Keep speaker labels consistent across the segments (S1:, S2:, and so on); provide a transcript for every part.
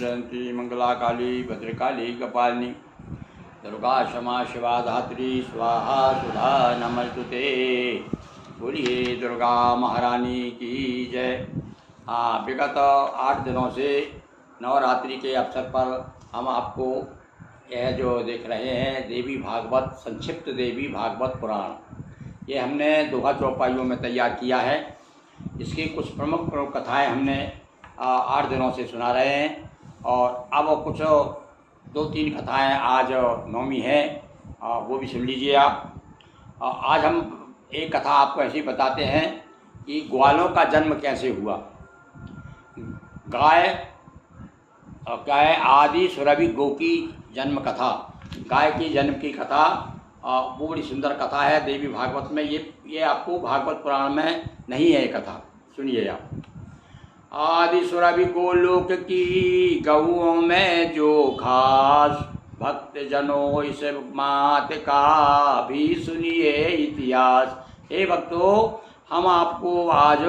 S1: जयंती मंगला काली भद्रकाली कपालिनी दुर्गा क्षमा शिवा धात्री स्वाहा सुधा नमस्तुते। बोलिए दुर्गा महारानी की जय। हाँ, विगत 8 दिनों से नवरात्रि के अवसर पर हम आपको यह जो देख रहे हैं देवी भागवत, संक्षिप्त देवी भागवत पुराण, ये हमने दोहा चौपाइयों में तैयार किया है। इसकी कुछ प्रमुख कथाएं हमने 8 दिनों से सुना रहे हैं और अब कुछ 2-3 कथाएं आज नवमी है, वो भी सुन लीजिए आप। आज हम एक कथा आपको ऐसी बताते हैं कि ग्वालों का जन्म कैसे हुआ। गाय आदि सुरभि गो की जन्म कथा, गाय की जन्म की कथा, वो बड़ी सुंदर कथा है देवी भागवत में। ये आपको भागवत पुराण में नहीं है ये कथा, सुनिए आप। आदि सुरभि गोलोक की गऊओं में जो घास, भक्त जनों इस मात का भी सुनिए इतिहास। हे भक्तों, हम आपको आज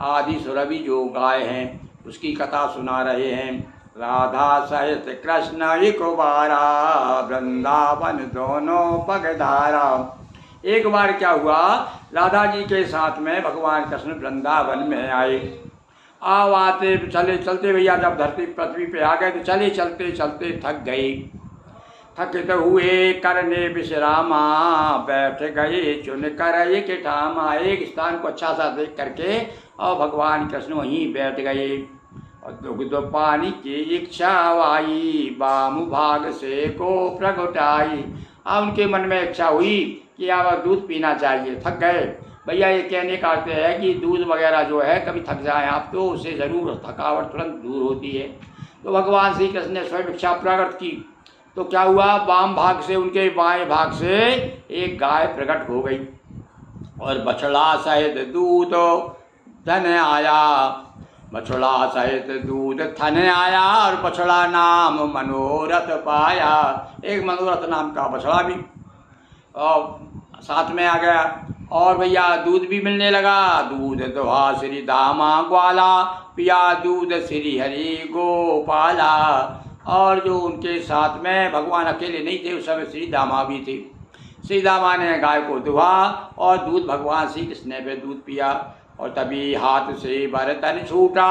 S1: आदि सुरभि जो गाय हैं उसकी कथा सुना रहे हैं। राधा सहित कृष्ण एक बारा, वृंदावन दोनों पगधारा। एक बार क्या हुआ, राधा जी के साथ में भगवान कृष्ण वृंदावन में आए। आते चले चलते भैया जब धरती पृथ्वी पे आ गए तो चले चलते चलते थक गए। थकित हुए करने विश्रामा, बैठ गए चुन कर एक ठामा। एक स्थान को अच्छा सा देख करके और भगवान कृष्ण वहीं बैठ गए। और दुग्ध पानी की इच्छा आई, वाम भाग से को प्रगटाई। अब उनके मन में इच्छा हुई कि अब दूध पीना चाहिए। थक गए भैया, ये कहने का अर्थ है कि दूध वगैरह जो है कभी थक जाए आप तो उससे ज़रूर थकावट तुरंत दूर होती है। तो भगवान श्री कृष्ण ने स्वयं इच्छा प्रकट की। तो क्या हुआ, वाम भाग से, उनके बाएं भाग से एक गाय प्रकट हो गई और बछड़ा सहित दूध धन आया। बछड़ा सहित दूध थन आया और बछड़ा नाम मनोरथ पाया। एक मनोरथ नाम का बछड़ा भी और साथ में आ गया और भैया दूध भी मिलने लगा। दूध दुहा श्री दामा ग्वाला, पिया दूध श्री हरि गोपाला। और जो उनके साथ में भगवान अकेले नहीं थे, उस समय श्री दामा भी थे। श्री दामा ने गाय को दुहा और दूध भगवान श्री कृष्ण ने दूध पिया और तभी हाथ से बर्तन छूटा।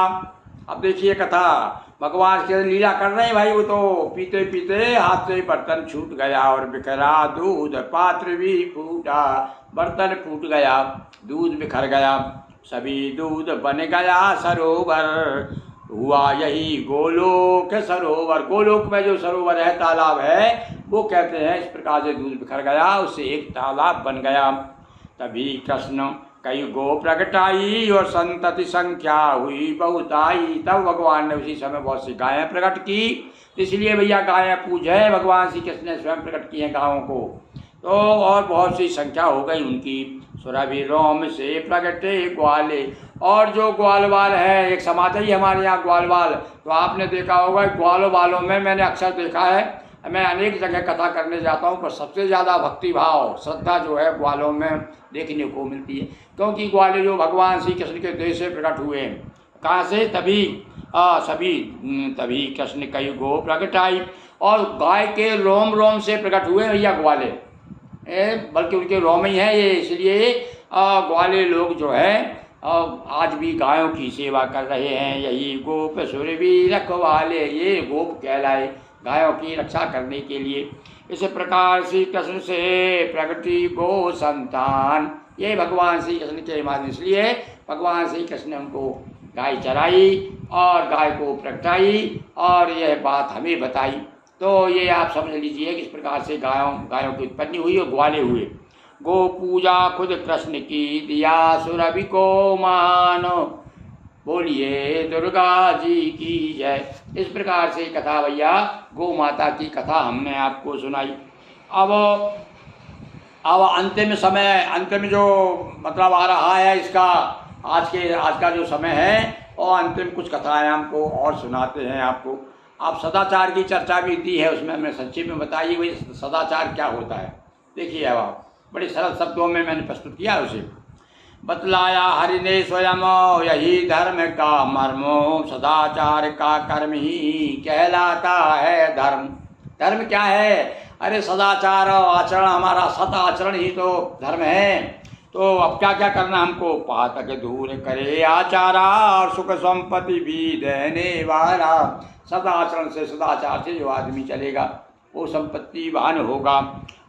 S1: अब देखिए कथा, भगवान के लीला कर रहे हैं भाई, वो तो पीते पीते हाथ से बर्तन छूट गया और बिखरा दूध, पात्र भी फूटा। बर्तन फूट गया, दूध बिखर गया, सभी दूध बन गया सरोवर। हुआ यही गोलोक सरोवर। गोलोक में जो सरोवर है, तालाब है, वो कहते हैं इस प्रकार से दूध बिखर गया, उससे एक तालाब बन गया। तभी कृष्ण कई गो प्रगटाई और संतति संख्या हुई बहुत आई। तब भगवान ने उसी समय बहुत सी गायें प्रकट की। इसलिए भैया गायें पूजे भगवान श्री कृष्ण ने स्वयं प्रकट की हैं गायों को, तो और बहुत सी संख्या हो गई उनकी। सुरभि रोम से प्रगटे ग्वाले। और जो ग्वालवाल है, एक समाज ही हमारे यहाँ ग्वालवाल, तो आपने देखा होगा ग्वालों वालों में मैंने अक्सर देखा है, मैं अनेक जगह कथा करने जाता हूँ, पर सबसे ज़्यादा भक्ति भाव श्रद्धा जो है ग्वालों में देखने को मिलती है। क्योंकि ग्वाले जो भगवान श्री कृष्ण के देह से प्रकट हुए हैं, कहाँ से, तभी कृष्ण कई गो प्रगटाई। और गाय के रोम रोम से प्रकट हुए भैया ग्वाले, बल्कि उनके रोम ही हैं ये। इसलिए ग्वाले लोग जो है आज भी गायों की सेवा कर रहे हैं। यही गोप सुरभि रखवाले, ये गोप कहलाए गायों की रक्षा करने के लिए। इस प्रकार श्री कृष्ण से प्रगति गो संतान, ये भगवान श्री कृष्ण के माध्यम, इसलिए भगवान श्री कृष्ण ने उनको गाय चराई और गाय को प्रगटाई और यह बात हमें बताई। तो ये आप समझ लीजिए कि इस प्रकार से गायों की उत्पत्ति हुई और ग्वाले हुए। गो पूजा खुद कृष्ण की, दिया सुरभि को मानो। बोलिए दुर्गा जी की जय। इस प्रकार से कथा भैया गौ माता की कथा हमने आपको सुनाई। अब अंतिम समय, अंतिम जो मतलब आ रहा है इसका, आज का जो समय है, और अंतिम कुछ कथाएं हमको और सुनाते हैं आपको। आप सदाचार की चर्चा भी दी है, उसमें हमने संक्षेप में बताइए भाई सदाचार क्या होता है। देखिए अब आप बड़े सरल शब्दों में मैंने प्रस्तुत किया है उसे। बतलाया हरि ने स्वयं यही धर्म का मर्म, सदाचार का कर्म ही कहलाता है धर्म। धर्म क्या है? अरे सदाचार आचरण, हमारा सत आचरण ही तो धर्म है। तो अब क्या क्या करना हमको? पातक दूर करे आचारा और सुख संपत्ति भी देने वाला। सदाचरण से, सदाचार से जो आदमी चलेगा वो संपत्तिवान होगा।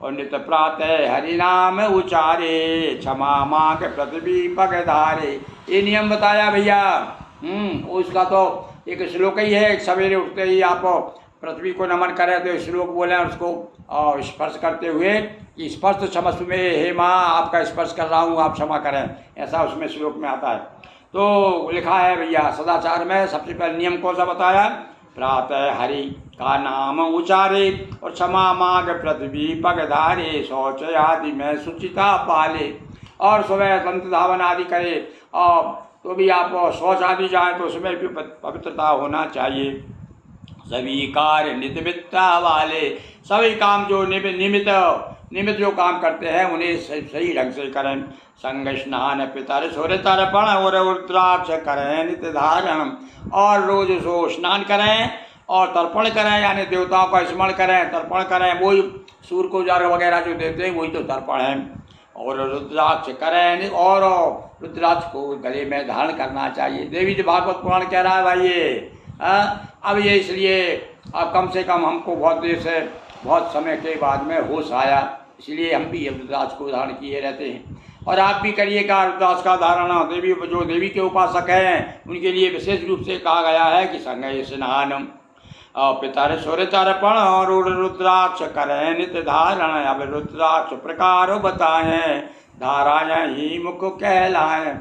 S1: और नित्य प्रातः हरि नाम उचारे, क्षमा मांग पृथ्वी पग धारे। ये नियम बताया भैया। उसका तो एक श्लोक ही है। सवेरे उठते ही आप पृथ्वी को नमन करें तो श्लोक बोले उसको स्पर्श करते हुए कि स्पर्श क्षमस्व में, हे माँ आपका स्पर्श कर रहा हूँ, आप क्षमा करें, ऐसा उसमें श्लोक में आता है। तो लिखा है भैया सदाचार में सबसे पहले नियम कौन सा बताया? प्रातः हरि का नाम उचारे और क्षमा मांग पृथ्वी पग धारे, शौच आदि में शुचिता पाले। और सुबह दंत धावन आदि करे, और तो भी आप शौच आदि जाए तो उसमें भी पवित्रता होना चाहिए। सभी कार्य निमित्ता वाले, सभी काम जो निमित्त जो काम करते हैं उन्हें सही ढंग से करें। संग स्नान पितर सूर्य तर्पण और रुद्राक्ष करें नित्य धारण। और रोज सो स्नान करें और तर्पण करें, यानी देवताओं का स्मरण करें, तर्पण करें। वही सूर्य को जल वगैरह जो देते हैं वही तो तर्पण है। और रुद्राक्ष करें, और रुद्राक्ष को गले में धारण करना चाहिए। देवी जी भागवत पुराण कह रहा है भाई ये। अब ये इसलिए अब कम से कम हमको बहुत देर से, बहुत समय के बाद में होश आया, इसलिए हम भी रुद्राक्ष को धारण किए रहते हैं। और आप भी करिएगा रुद्राक्ष का धारण। देवी जो देवी के उपासक हैं उनके लिए विशेष रूप से कहा गया है कि संग स्नान पितर सूर्य तर्पण और रुद्राक्ष करें नित्य धारण। अब रुद्राक्ष प्रकार बताएं, धाराएं ही मुख कहलाएं।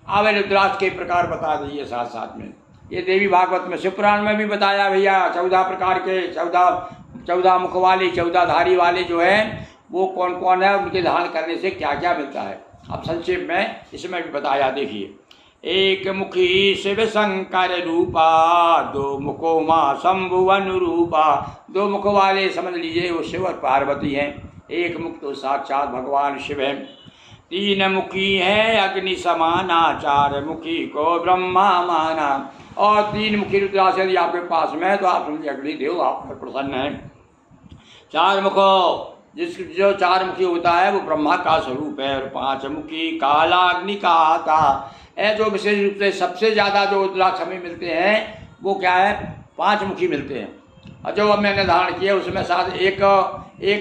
S1: अब रुद्राक्ष के प्रकार बता दीजिए साथ साथ में। ये देवी भागवत में, शिवपुराण में भी बताया भैया 14 प्रकार के, 14 मुख वाले, 14 धारी वाले जो हैं वो कौन कौन है, उनके धारण करने से क्या क्या मिलता है। अब संक्षेप में इसमें भी बताया, देखिए। एक मुखी शिव शंकर रूपा, दो मुखो माँ शंभु अनुरूपा। दो मुख वाले समझ लीजिए वो शिव और पार्वती हैं। एक मुख तो साक्षात भगवान शिव है। तीन मुखी है अग्नि समाना, चार मुखी को ब्रह्मा माना। और तीन मुखी रुद्राक्ष यदि आपके पास में है तो आप समझिए अग्निदेव आप पर प्रसन्न है। चार मुखो जो चार मुखी होता है वो ब्रह्मा का स्वरूप है। और पांच मुखी कालाग्नि का आता है। जो विशेष रूप से सबसे ज़्यादा जो रुद्राक्ष हमें मिलते हैं वो क्या है? 5 मुखी मिलते हैं। और जो अब मैंने धारण किया उसमें साथ एक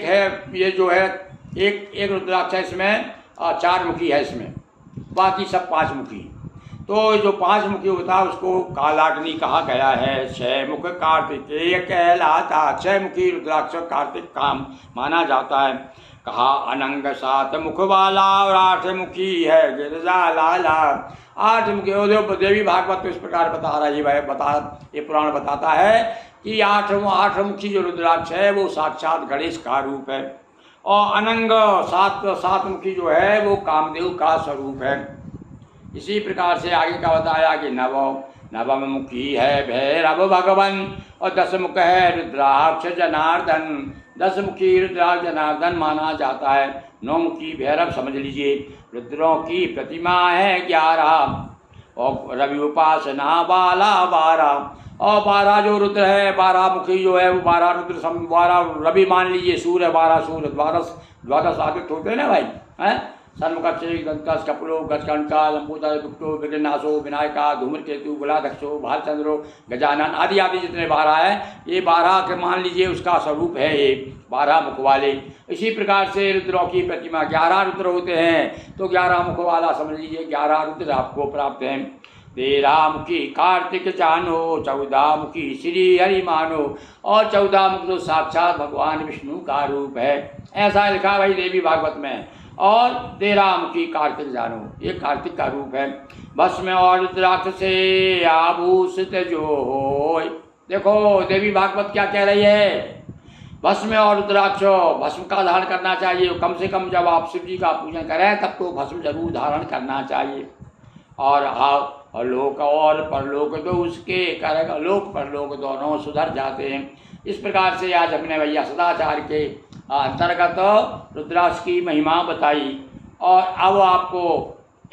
S1: है, ये जो है एक रुद्राक्ष है इसमें, 4 मुखी है इसमें, बाकी सब 5 मुखी। तो जो 5 मुखी होता है उसको कालाग्नि कहा गया है। 6 मुख कार्तिकेय कहलाता। 6 मुखी रुद्राक्ष कार्तिक काम माना जाता है। कहा अनंग 7 मुख वाला और 8 मुखी है गिरजा लाला। 8 मुखी देवी भागवत तो इस प्रकार बता रहा है, ये पुराण बताता है कि 8 मुखी जो रुद्राक्ष है वो साक्षात गणेश का रूप है। और अनंग 7 मुखी जो है वो कामदेव का स्वरूप है। इसी प्रकार से आगे का बताया कि नवम मुखी है भैरव भगवन और 10 मुख है रुद्राक्ष जनार्दन। 10 मुखी रुद्राक्ष जनार्दन माना जाता है। 9 मुखी भैरव समझ लीजिए। रुद्रों की प्रतिमा है 11 और रवि उपासना वाला 12। और 12 जो रुद्र है, 12 मुखी जो है वो 12 रुद्र 12 रवि मान लीजिए, सूर्य 12 सूर्य, द्वादश आदित्य होते हैं ना भाई, हैं। सन्मुखश्री दंतस कपिलो गजकंठा लंबोदर गुप्तो विघ्नाशो विनायका धूम्रकेतु गुलाधक्षो भालचंद्रो गजानन आदि आदि जितने 12 है, ये 12 के मान लीजिए उसका स्वरूप है ये 12 मुख वाले। इसी प्रकार से रुद्रों की प्रतिमा 11 रुद्र होते हैं, तो 11 मुख वाला समझ लीजिए 11 रुद्र आपको प्राप्त हैं। 13 मुखी कार्तिक जानो, 14 मुखी श्री हरि मानो। और 14 मुख तो साक्षात भगवान विष्णु का रूप है, ऐसा लिखा भाई देवी भागवत में। और 13 मुखी कार्तिक जानो, ये कार्तिक का रूप है। भस्म और रुद्राक्ष से आभूषित जो हो। देखो देवी भागवत क्या कह रही है? भस्म और रुद्राक्ष, भस्म का धारण करना चाहिए। कम से कम जब आप शिव जी का पूजन करें तब तो भस्म जरूर धारण करना चाहिए। और लोक और परलोक तो उसके कारण लोक परलोक दोनों सुधर जाते हैं। इस प्रकार से आज हमने भैया सदाचार के अंतर्गत रुद्राक्ष की महिमा बताई। और अब आपको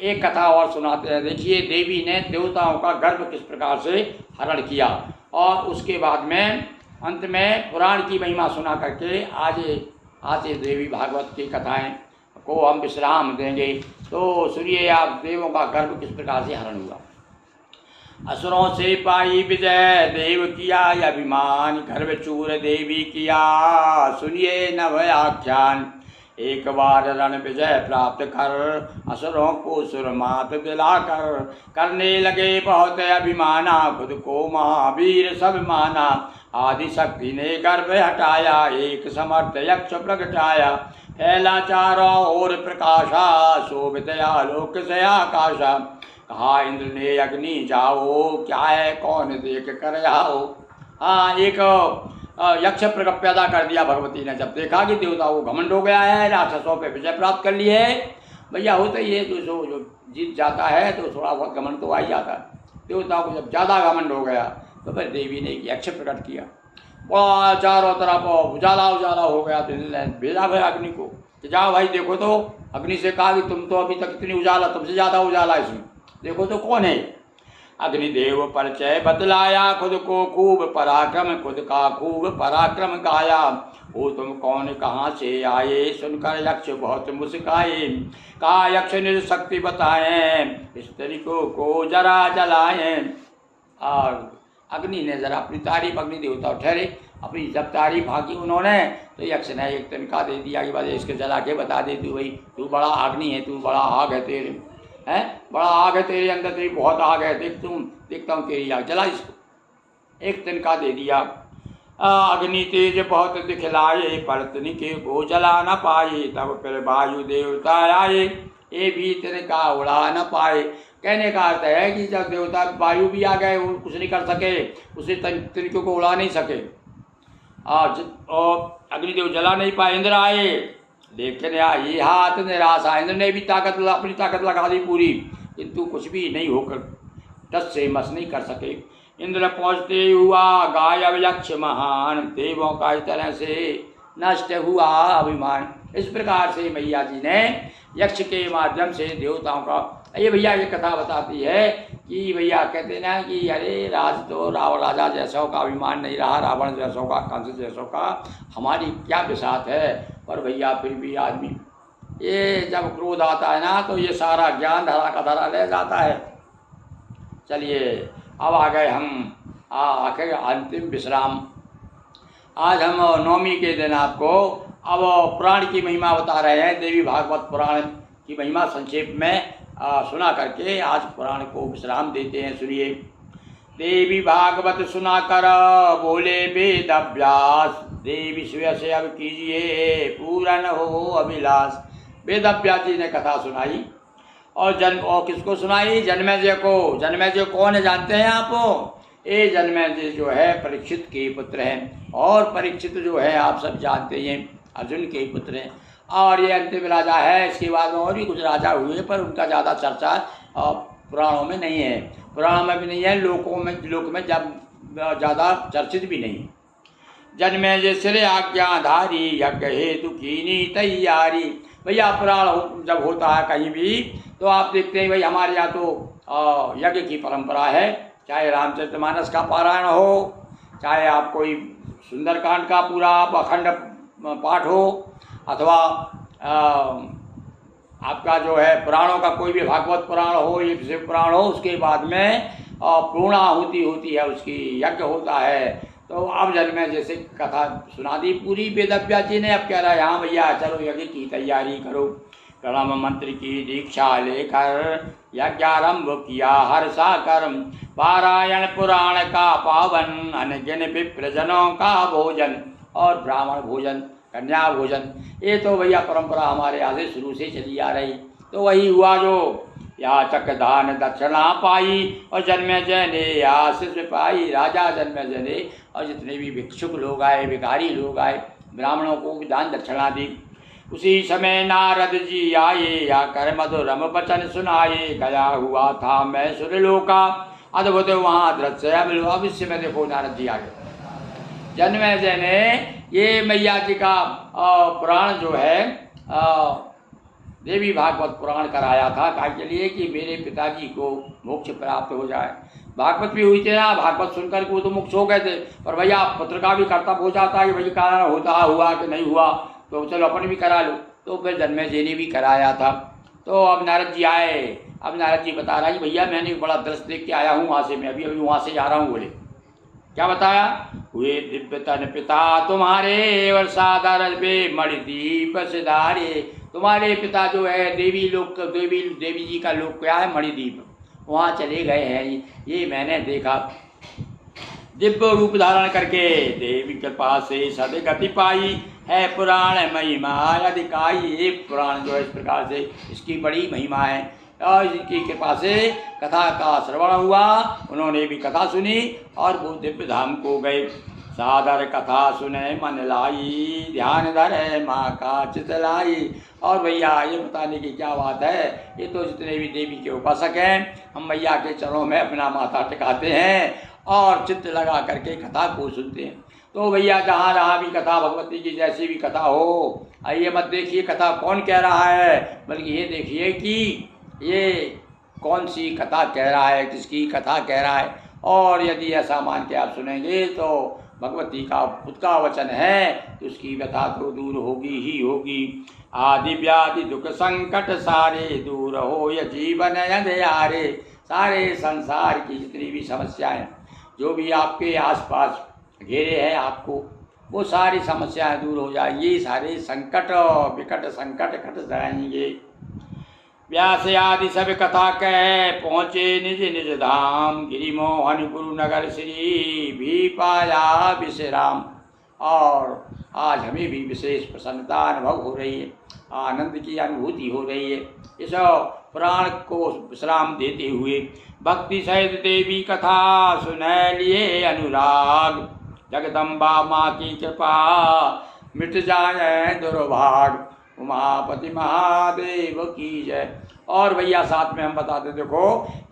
S1: एक कथा और सुनाते हैं। देखिए, देवी ने देवताओं का गर्भ किस प्रकार से हरण किया, और उसके बाद में अंत में पुराण की महिमा सुना करके आज ये देवी भागवत की कथाएं को हम विश्राम देंगे। तो सुनिए आप, देवों का गर्भ किस प्रकार से हरण हुआ। असुरों से पाई विजय, देव किया अभिमान, गर्भ चूर देवी किया, सुनिए नव आख्यान। एक बार रण विजय प्राप्त कर, असुरों को सुरमात दिलाकर, करने लगे बहुत अभिमाना, खुद को महावीर सब माना। आदि शक्ति ने गर्भ हटाया, एक समर्थ यक्ष प्रगटाया, फैला चारों ओर प्रकाशा, शोभित आलोक से आकाशा। कहा इंद्र ने अग्नि जाओ, क्या है कौन देख कर आओ। हाँ, एक यक्ष प्रकट पैदा कर दिया भगवती ने। जब देखा कि देवताओं को घमंड हो गया है, राक्षसों पे विजय प्राप्त कर लिए है, भैया होता ही है, जो जीत जाता है तो थोड़ा बहुत घमंड तो आ ही जाता है। देवताओं को जब ज़्यादा घमंड हो गया तो फिर देवी ने एक यक्ष प्रकट किया, बड़ा चारों तरफ उजाला उजाला हो गया। तो ने भेजा भाई अग्नि को कि जाओ भाई देखो तो। अग्नि से कहा कि तुम तो अभी तक इतनी उजाला, तुमसे ज़्यादा उजाला इसमें, देखो तो कौन है। अग्निदेव परिचय बतलाया, खुद को खूब पराक्रम, खुद का खूब पराक्रम गाया। वो तुम कौन कहाँ से आए, सुनकर यक्ष बहुत मुस्काए। कहा यक्ष ने शक्ति बताए, इस तरीकों को जरा जलाए। और अग्नि ने जरा अपनी तारीफ, अग्नि देवता ठहरे, अपनी जब तारीफ हाकी उन्होंने, तो यक्ष ने एक तनखा दे दिया कि भाई इसके जला के बता दे, तू भाई तू बड़ा अग्नि है, तू बड़ा आग है, तेरे है बड़ा आग है तेरे अंदर, तेरी बहुत आग है, देखता हूँ तेरी आग, जला इसको। एक तिनका दे दिया। अग्नि तेज बहुत दिखलाए, पलतनी के को जला न पाए। तब फिर वायु देवता आए, ये भी तिनका उड़ा न पाए। कहने का अर्थ है कि जब देवता वायु भी आ गए, वो कुछ नहीं कर सके, उसे तिनकों को उड़ा नहीं सके। और अग्निदेव जला नहीं पाए। इंद्र आए, लेकिन ये हाथ निराशा, इंद्र ने भी अपनी ताकत लगा दी पूरी, किंतु कुछ भी नहीं होकर टस से मस नहीं कर सके। इंद्र पहुँचते हुआ गायब यक्ष महान, देवों का इस तरह से नष्ट हुआ अभिमान। इस प्रकार से मैया जी ने यक्ष के माध्यम से देवताओं का, ये भैया ये कथा बताती है कि भैया कहते ना कि अरे राज तो राजा जैसों का अभिमान नहीं रहा, रावण जैसों का, कंस जैसों का, हमारी क्या बिसात है। पर भैया फिर भी आदमी ये जब क्रोध आता है ना, तो ये सारा ज्ञान धरा का धरा ले जाता है। चलिए अब आ गए हम आखिर अंतिम विश्राम। आज हम नवमी के दिन आपको अब पुराण की महिमा बता रहे हैं। देवी भागवत पुराण की महिमा संक्षेप में सुना करके आज पुराण को विश्राम देते हैं। सुनिए। देवी भागवत सुना कर बोले वेद अभ्यास, देवी स्वयं से अब कीजिए पूरन हो अभिलाष। वेद अभ्यास जी ने कथा सुनाई और किसको सुनाई? जन्मेजय को। जन्मेजय कौन है जानते हैं आप? ये जन्मेजय जो है परीक्षित के पुत्र हैं, और परीक्षित जो है आप सब जानते हैं अर्जुन के पुत्र हैं, और ये अंतिम राजा है। इसके बाद में और भी कुछ राजा हुए, पर उनका ज़्यादा चर्चा पुराणों में नहीं है, पुराणों में भी नहीं है, लोक में जब ज़्यादा चर्चित भी नहीं। जन्मेजय सिर आज्ञाधारी, यज्ञ हेतु कीनी तैयारी। भैया पुराण जब होता है कहीं भी, तो आप देखते हैं भाई हमारे यहाँ तो यज्ञ की परंपरा है, चाहे रामचरितमानस का पारायण हो, चाहे आप कोई सुंदरकांड का पूरा अखंड पाठ हो, अथवा आपका जो है पुराणों का कोई भी भागवत पुराण हो, ये शिव पुराण हो, उसके बाद में पूर्णाहुति होती है, उसकी यज्ञ होता है। तो अब जन्मेजय जैसे कथा सुना दी पूरी वेदव्यास जी ने। अब कह रहा है हाँ भैया चलो यज्ञ की तैयारी करो। प्रणव मंत्र की दीक्षा लेकर यज्ञारंभ किया हर्षा कर्म, पारायण पुराण का पावन, अनगिन विप्रजनों का भोजन, और ब्राह्मण भोजन, कन्या भोजन, ये तो भैया परंपरा हमारे यहाँ से शुरू से चली आ रही। तो वही हुआ जो याचक दान दक्षिणा पाई, और जन्मेजय ने आशीष पाई। राजा जन्मेजय ने और जितने भी भिक्षुक लोग आए, भिखारी लोग आए, ब्राह्मणों को भी दान दक्षिणा दी। उसी समय नारद जी आए, आकर मधुरम वचन सुनाए। गया हुआ था मैं सुरलोका, अद्भुत वहाँ दृश्य। अब इस समय देखो नारद जी आ गए। जन्मेजय ने ये मैया जी का पुराण जो है देवी भागवत पुराण कराया था काय के लिए कि मेरे पिताजी को मोक्ष प्राप्त हो जाए। भागवत भी हुई थी ना, भागवत सुनकर के वो तो मोक्ष हो गए थे, पर भैया पुत्र का भी कर्तव्य हो जाता है कि भाई कारण होता हुआ कि नहीं हुआ तो चलो अपन भी करा लो। तो फिर जन्मेजय ने भी कराया था। तो अब नारद जी आए। अब नारद जी बता रहा है कि भैया मैंने बड़ा दृश्य देख के आया हूँ वहाँ से, मैं अभी अभी वहाँ से जा रहा हूँ। बोले क्या बताया? हुए दिव्य तन पिता तुम्हारे वर्षाधार पे मणिदीप सिधारे। तुम्हारे पिता जो है देवी लोक, देवी जी का लोक क्या है? मणिदीप, वहाँ चले गए हैं। ये मैंने देखा। दिव्य रूप धारण करके देवी कृपा से सदगति पाई है पुराण महिमा अधिकाई। ये पुराण जो है इस प्रकार से इसकी बड़ी महिमा है और इसकी कृपा से कथा का श्रवण हुआ, उन्होंने भी कथा सुनी और वो दिव्य धाम को गए। सादर कथा सुने मन लाई, ध्यान धरे माँ का चित लाई। और भैया ये बताने की क्या बात है, ये तो जितने भी देवी के उपासक हैं हम मैया के चरणों में अपना माथा टिकाते हैं और चित्त लगा करके कथा को सुनते हैं। तो भैया जहाँ रहा भी कथा भगवती की जैसी भी कथा हो, आइए मत देखिए कथा कौन कह रहा है, बल्कि ये देखिए कि ये कौन सी कथा कह रहा है, किसकी कथा कह रहा है। और यदि ऐसा मान के आप सुनेंगे तो भगवती का खुद का वचन है तो उसकी व्यथा तो दूर होगी ही होगी। आदि व्याधि दुख संकट सारे दूर हो ये जीवन अंधियारे। सारे संसार की जितनी भी समस्याएं जो भी आपके आसपास घेरे हैं आपको, वो सारी समस्याएं दूर हो जाएंगी, सारे संकट विकट संकट कट जाएंगे। व्यास आदि सब कथा कह पहुँचे निज निज धाम, गिरि मोहन गुरु नगर श्री भी पाया विश्राम। और आज हमें भी विशेष प्रसन्नता अनुभव हो रही है, आनंद की अनुभूति हो रही है इस पुराण को विश्राम देते हुए। भक्ति सहित देवी कथा सुन लिए अनुराग, जगदम्बा माँ की कृपा मिट जाए दुर्भाग। उमापति महादेव की जय। और भैया साथ में हम बताते देखो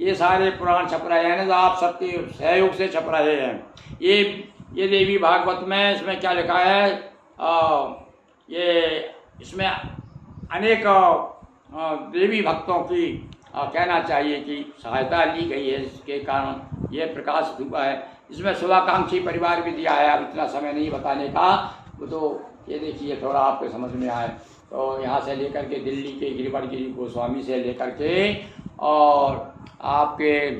S1: ये सारे पुराण छप रहे हैं ना, आप सबके सहयोग से छप रहे हैं। ये देवी भागवत में इसमें क्या लिखा है, ये इसमें अनेक देवी भक्तों की कहना चाहिए कि सहायता ली गई है, इसके कारण ये प्रकाशित हुआ है। इसमें शुभाकांक्षी परिवार भी दिया है, अब इतना समय नहीं बताने का, वो तो ये देखिए थोड़ा आपके समझ में आए। तो यहाँ से लेकर के दिल्ली के गिरिवर गिरी गोस्वामी से लेकर के और आपके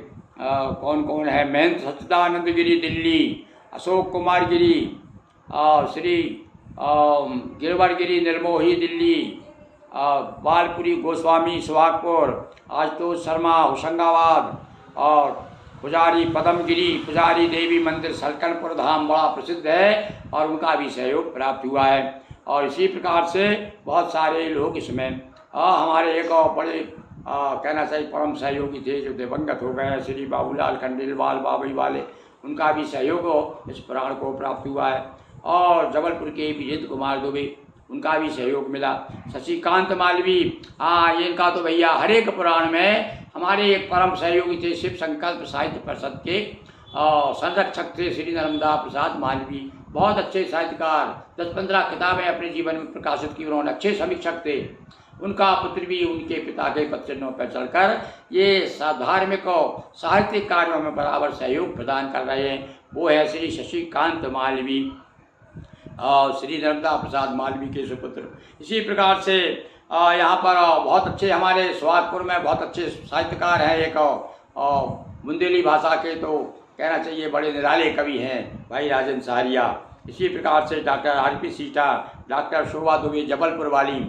S1: कौन कौन है, महंत सच्चिदानंद गिरी दिल्ली, अशोक कुमार गिरी और श्री गिरवर गिरी निर्मोही दिल्ली, बालपुरी गोस्वामी सुहागपुर, आशुतोष शर्मा होशंगाबाद और पुजारी पदमगिरी पुजारी देवी मंदिर सलकनपुर धाम बड़ा प्रसिद्ध है और उनका भी सहयोग प्राप्त हुआ है। और इसी प्रकार से बहुत सारे लोग इसमें हमारे एक और बड़े कहना चाहिए परम सहयोगी थे जो दिवंगत हो गए, श्री बाबूलाल खंडेलवाल बाबई वाले, उनका भी सहयोग इस पुराण को प्राप्त हुआ है। और जबलपुर के विजेंद्र कुमार दुबे, उनका भी सहयोग मिला। शशिकांत मालवी, ये इनका तो भैया हर एक पुराण में हमारे एक परम सहयोगी थे, शिव संकल्प साहित्य परिषद के संरक्षक थे श्री नर्मदा प्रसाद मालवी, बहुत अच्छे साहित्यकार, 10-15 किताबें अपने जीवन में प्रकाशित की उन्होंने, अच्छे समीक्षक थे। उनका पुत्र भी उनके पिता के पदचिन्हों पर चलकर ये धार्मिक और साहित्यिक कार्यों में बराबर सहयोग प्रदान कर रहे हैं। वो है श्री शशिकांत मालवी और श्री नर्मदा प्रसाद मालवी के सुपुत्र। इसी प्रकार से यहाँ पर बहुत अच्छे हमारे सुहागपुर में बहुत अच्छे साहित्यकार हैं, एक बुंदेली भाषा के तो कहना चाहिए बड़े निराले कवि हैं भाई राजन सहारिया। इसी प्रकार से डॉक्टर आर.पी. सीटा, डॉक्टर शोभा दुबे जबलपुर वाली,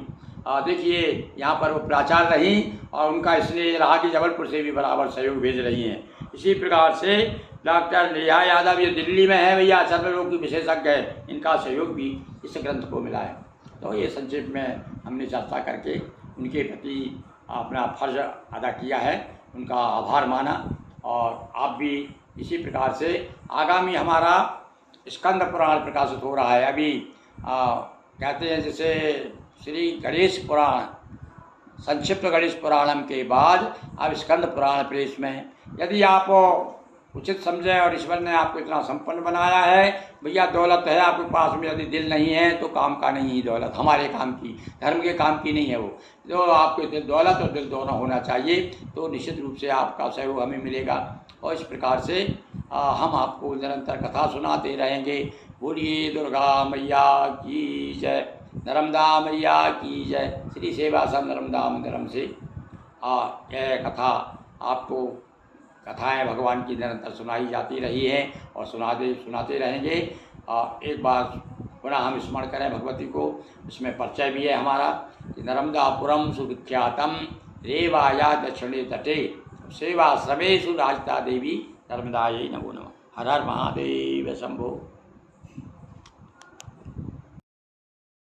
S1: देखिए यहाँ पर वो प्राचार्य रहीं और उनका इसलिए रहा कि जबलपुर से भी बराबर सहयोग भेज रही हैं। इसी प्रकार से डॉक्टर नेहा यादव ये दिल्ली में है भैया, सर्वरोग की विशेषज्ञ है, इनका सहयोग भी इस ग्रंथ को मिला है। तो ये संक्षेप में हमने चर्चा करके उनके प्रति अपना फर्ज अदा किया है, उनका आभार माना। और आप भी इसी प्रकार से आगामी हमारा स्कंद पुराण प्रकाशित हो रहा है। अभी कहते हैं जैसे श्री गणेश पुराण, संक्षिप्त गणेश पुराणम के बाद अब स्कंद पुराण प्रेस में, यदि आप उचित समझें और ईश्वर ने आपको इतना संपन्न बनाया है। भैया दौलत है आपके पास में, यदि दिल नहीं है तो काम का नहीं है दौलत, हमारे काम की, धर्म के काम की नहीं है वो। जो आपके दिल, दौलत और दिल दोनों होना चाहिए, तो निश्चित रूप से आपका सहयोग हमें मिलेगा। और इस प्रकार से हम आपको निरंतर कथा सुनाते रहेंगे। बोलिए दुर्गा मैया की जय, नर्मदा मैया की जय। श्री सेवा सब नर्मदा मंदिरम से यह कथा आपको, कथाएं भगवान की निरंतर सुनाई जाती रही हैं और सुनाते रहेंगे। एक बार पुनः हम स्मरण करें भगवती को, इसमें परिचय भी है हमारा कि नर्मदापुरम सुविख्यातम रेवाया दक्षिणे तटे सेवा श्रमेशु राजता देवी नर्मदायै नमो नमः। हर हर महादेव शंभो।